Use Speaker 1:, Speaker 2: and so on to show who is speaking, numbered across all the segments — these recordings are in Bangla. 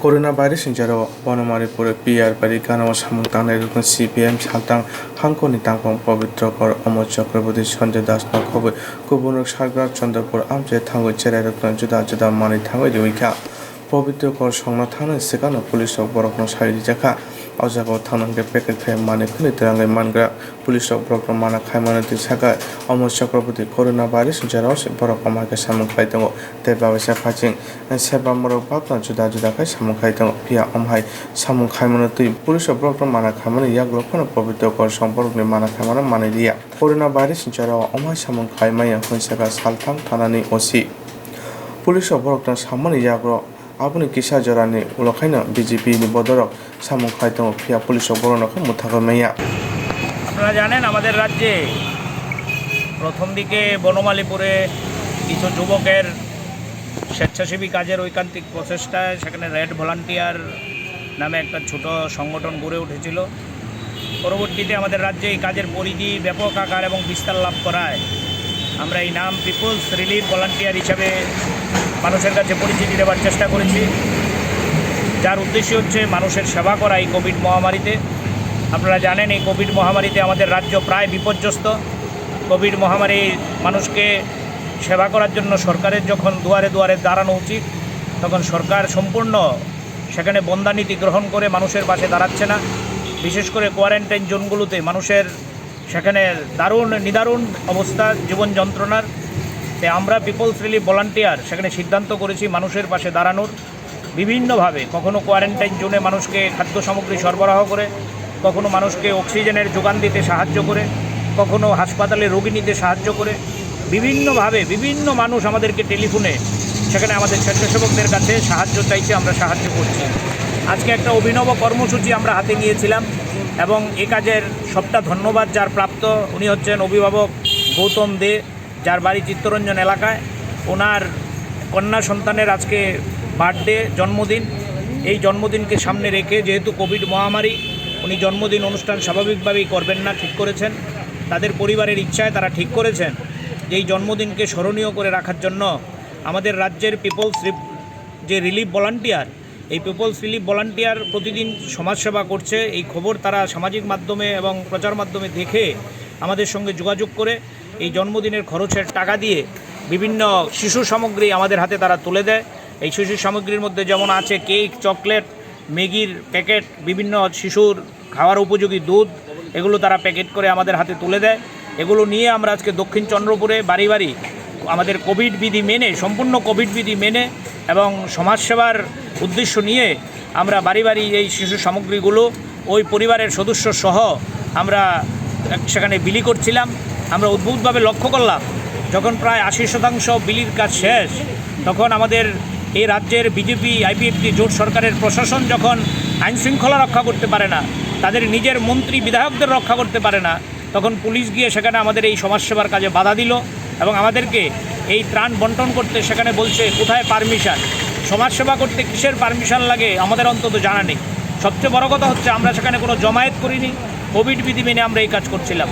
Speaker 1: করোনা ভাইরাस hinjaro বনমালীপুরে পিয়ারবাড়ি গানাও সামুং তাংনাই রুকন সিপিএম সালতাং হাংকনি তাংপং পবিত্রকর অমর চক্রবর্তী সঞ্জয় দাস নখবৈ গুবুনক সারগ্রা চন্দ্রপুর আমচে থাঙ্গৈ চেরাই রুকন जुदा जुदा मानि थाङै रिउइखा पवित्रकर संना थांनो सिगांनो पुलिसक बरकनो सारि जाखा अजागाव थांनांगे पेकेट खाय माने खनि तरांगै मानग्रा पुलिसक बरकनो माना खायमानो दिसागा अमर चक्रवर्ती कोरोना भाइरास जेराव बरक अमाके सामुं खाय दङ ते बावैसा फाचिं सेबा मरक बापना जुदा जुदा खाय सामुं खाय दङ पिया अमहाय सामुं खायमानो तै पुलिसक बरकनो माना खायमानो याग्लो खनो पवित्रकर सम्पर्कनि माना खायमानो माने रिया कोरोना भाइरास जेराव अमहाय सामुं खायमाया होनसागा सालथां थानानि ओसि पुलिसक बरकनो सामनि याग्लो আপনি কিসা জরানি উলখাইনা বিজেপি নি বদরক সামুং খাইতং ফিয়া পুলিশ বরণকে মুথাগো মাইয়া।
Speaker 2: আপনারা জানেন আমাদের রাজ্যে প্রথম দিকে বনমালীপুরে কিছু যুবকের স্বেচ্ছাসেবী কাজের ঐকান্তিক প্রচেষ্টায় সেখানে রেড ভলান্টিয়ার নামে একটা ছোট সংগঠন গড়ে উঠেছিল। পরবর্তীতে আমাদের রাজ্যে এই কাজের পরিধি ব্যাপক আকার এবং বিস্তার লাভ করায় আমরা এই নাম পিপলস রিলিফ ভলান্টিয়ার হিসাবে মানুষের কাছে পরিচিতি দেওয়ার চেষ্টা করেছি, যার উদ্দেশ্য হচ্ছে মানুষের সেবা করা এই কোভিড মহামারীতে। আপনারা জানেন এই কোভিড মহামারীতে আমাদের রাজ্য প্রায় বিপর্যস্ত। কোভিড মহামারী মানুষকে সেবা করার জন্য সরকারের যখন দুয়ারে দুয়ারে দাঁড়ানো উচিত, তখন সরকার সম্পূর্ণ সেখানে বন্দানীতি গ্রহণ করে মানুষের পাশে দাঁড়াচ্ছে না। বিশেষ করে কোয়ারেন্টাইন জোনগুলোতে মানুষের সেখানে নিদারুণ অবস্থা, জীবন যন্ত্রণার। তাই আমরা পিপলস রিলিফ ভলান্টিয়ার সেখানে সিদ্ধান্ত করেছি মানুষের পাশে দাঁড়ানোর বিভিন্নভাবে। কখনো কোয়ারেন্টাইন জোনে মানুষকে খাদ্য সামগ্রী সরবরাহ করে, কখনো মানুষকে অক্সিজেনের যোগান দিতে সাহায্য করে, কখনো হাসপাতালে রোগী নিতে সাহায্য করে। বিভিন্নভাবে বিভিন্ন মানুষ আমাদেরকে টেলিফোনে সেখানে আমাদের স্বেচ্ছাসেবকদের কাছে সাহায্য চাইছে, আমরা সাহায্য করছি। আজকে একটা অভিনব কর্মসূচি আমরা হাতে নিয়েছিলাম এবং এ কাজের সবটা ধন্যবাদ যার প্রাপ্ত উনি হচ্ছেন অভিভাবক গৌতম দে, যার বাড়ি চিত্তরঞ্জন এলাকায়। ওনার কন্যা সন্তানের আজকে বার্থডে, জন্মদিন। এই জন্মদিনকে সামনে রেখে যেহেতু কোভিড মহামারী, উনি জন্মদিন অনুষ্ঠান স্বাভাবিকভাবেই করবেন না ঠিক করেছেন। তাদের পরিবারের ইচ্ছায় তারা ঠিক করেছেন যে এই জন্মদিনকে স্মরণীয় করে রাখার জন্য আমাদের রাজ্যের পিপলস যে রিলিফ ভলান্টিয়ার, এই পিপলস রিলিফ ভলান্টিয়ার প্রতিদিন সমাজসেবা করছে। এই খবর তারা সামাজিক মাধ্যমে এবং প্রচার মাধ্যমে দেখে আমাদের সঙ্গে যোগাযোগ করে এই জন্মদিনের খরচের টাকা দিয়ে বিভিন্ন শিশু সামগ্রী আমাদের হাতে তারা তুলে দেয়। এই শিশু সামগ্রীর মধ্যে যেমন আছে কেক, চকলেট, ম্যাগির প্যাকেট, বিভিন্ন শিশুর খাওয়ার উপযোগী দুধ, এগুলো তারা প্যাকেট করে আমাদের হাতে তুলে দেয়। এগুলো নিয়ে আমরা আজকে দক্ষিণ চন্দ্রপুরে বাড়ি বাড়ি আমাদের কোভিড বিধি মেনে, সম্পূর্ণ কোভিড বিধি মেনে এবং সমাজসেবার উদ্দেশ্য নিয়ে আমরা বাড়ি বাড়ি এই শিশু সামগ্রীগুলো ওই পরিবারের সদস্য সহ আমরা সেখানে বিলি করছিলাম। আমরা অদ্ভুতভাবে লক্ষ্য করলাম যখন প্রায় 80% বিলির কাজ শেষ, তখন আমাদের এই রাজ্যের বিজেপি আইপিএফটি জোট সরকারের প্রশাসন যখন আইনশৃঙ্খলা রক্ষা করতে পারে না, তাদের নিজের মন্ত্রী বিধায়কদের রক্ষা করতে পারে না, তখন পুলিশ গিয়ে সেখানে আমাদের এই সমাজসেবার কাজে বাধা দিল এবং আমাদেরকে এই ত্রাণ বন্টন করতে সেখানে বলছে কোথায় পারমিশন। সমাজসেবা করতে কিসের পারমিশন লাগে আমাদের অন্তত জানা নেই। সবচেয়ে বড় কথা হচ্ছে আমরা সেখানে কোনো জমায়েত করিনি, কোভিড বিধি মেনে আমরা এই কাজ করছিলাম।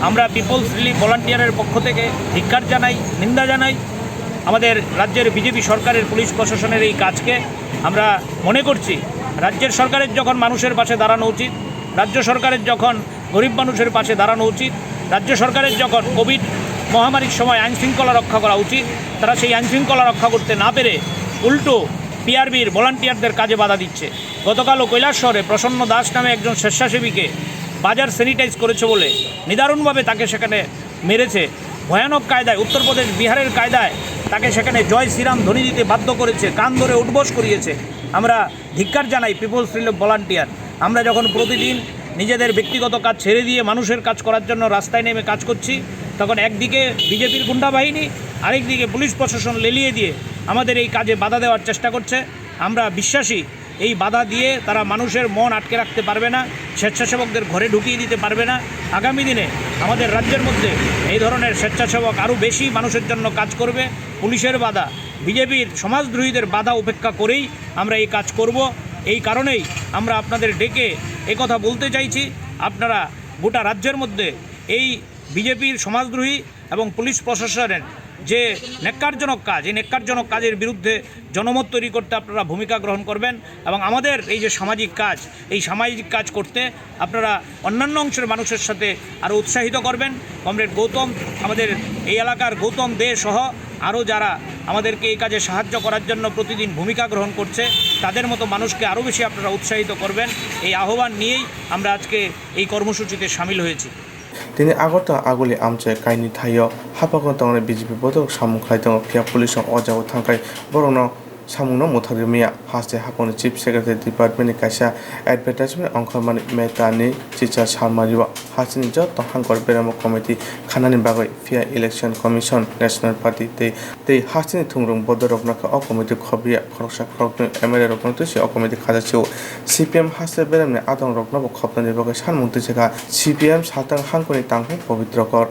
Speaker 2: আমরা পিপলস রিলিফ ভলান্টিয়ারের পক্ষ থেকে ধিক্কার জানাই, নিন্দা জানাই। আমাদের রাজ্যের বিজেপি সরকারের পুলিশ প্রশাসনের এই কাজকে আমরা মনে করছি রাজ্যের সরকারের যখন মানুষের পাশে দাঁড়ানো উচিত, রাজ্য সরকারের যখন গরিব মানুষের পাশে দাঁড়ানো উচিত, রাজ্য সরকারের যখন কোভিড মহামারীর সময় আইনশৃঙ্খলা রক্ষা করা উচিত, তারা সেই আইনশৃঙ্খলা রক্ষা করতে না পেরে উল্টো পিআরবির ভলান্টিয়ারদের কাজে বাধা দিচ্ছে। গতকালও কৈলাসহরে প্রসন্ন দাস নামে একজন স্বেচ্ছাসেবীকে বাজার স্যানিটাইজ করেছে বলে নিদারুণভাবে তাকে সেখানে মেরেছে। ভয়ানক কায়দায়, উত্তরপ্রদেশ বিহারের কায়দায় তাকে সেখানে জয় শ্রীরাম ধ্বনি দিতে বাধ্য করেছে, কান ধরে উঠবোস করিয়েছে। আমরা ধিক্কার জানাই পিপলস রিলিফ ভলান্টিয়ার। আমরা যখন প্রতিদিন নিজেদের ব্যক্তিগত কাজ ছেড়ে দিয়ে মানুষের কাজ করার জন্য রাস্তায় নেমে কাজ করছি, তখন একদিকে বিজেপির গুন্ডা বাহিনী, আরেকদিকে পুলিশ প্রশাসন লেলিয়ে দিয়ে আমাদের এই কাজে বাধা দেওয়ার চেষ্টা করছে। আমরা বিশ্বাসী এই বাধা দিয়ে তারা মানুষের মন আটকে রাখতে পারবে না, স্বেচ্ছাসেবকদের ঘরে ঢুকিয়ে দিতে পারবে না। আগামী দিনে আমাদের রাজ্যের মধ্যে এই ধরনের স্বেচ্ছাসেবক আরও বেশি মানুষের জন্য কাজ করবে। পুলিশের বাধা, বিজেপির সমাজদ্রোহীদের বাধা উপেক্ষা করেই আমরা এই কাজ করব। এই কারণেই আমরা আপনাদের ডেকে একথা বলতে চাইছি, আপনারা গোটা রাজ্যের মধ্যে এই বিজেপির সমাজদ্রোহী এবং পুলিশ প্রশাসনের যে ন্যাক্কারজনক কাজ, এই ন্যাক্কারজনক কাজের বিরুদ্ধে জনমত তৈরি করতে আপনারা ভূমিকা গ্রহণ করবেন এবং আমাদের এই যে সামাজিক কাজ, এই সামাজিক কাজ করতে আপনারা অন্যান্য অংশের মানুষের সাথে আরও উৎসাহিত করবেন। কমরেড গৌতম, আমাদের এই এলাকার গৌতম দে সহ আরও যারা আমাদেরকে এই কাজে সাহায্য করার জন্য প্রতিদিন ভূমিকা গ্রহণ করছে, তাদের মতো মানুষকে আরও বেশি আপনারা উৎসাহিত করবেন, এই আহ্বান নিয়েই আমরা আজকে এই কর্মসূচিতে সামিল হয়েছি।
Speaker 1: তিনি আগরতলা আগুলি আমচাই কাইনি থাইও हापाखौ तंनाय बिजेपि बदक सामुं खालायदों फिया पुलिस अजाव थांखाय बर'नाव सामुंनो मुथारिमिया हास्ते हापानि चिफ सेक्रेटारि डिपार्टमेन्टनि कायसा एडभार्टाइजमेन्ट अंखारमानि मेटानि टिचार सालमारिवा हासिनि जत हांकर बेराम कमिटि खानानि बागै फिया इलेक्शन कमिशन नेशनल पार्टी तै हासिनि थुंग्रं बदरकनाखौ अ कमिटि खबिया खरकसा खरकनि एमएलए रकनतोसि अ कमिटि खाजासिउ सीपीएम हास्ते बेरामनि आदं रकनाबो खबनानि बागै सानमुं तैसेखा सीपीएम सातां हांखनि तांखौ पवित्रकर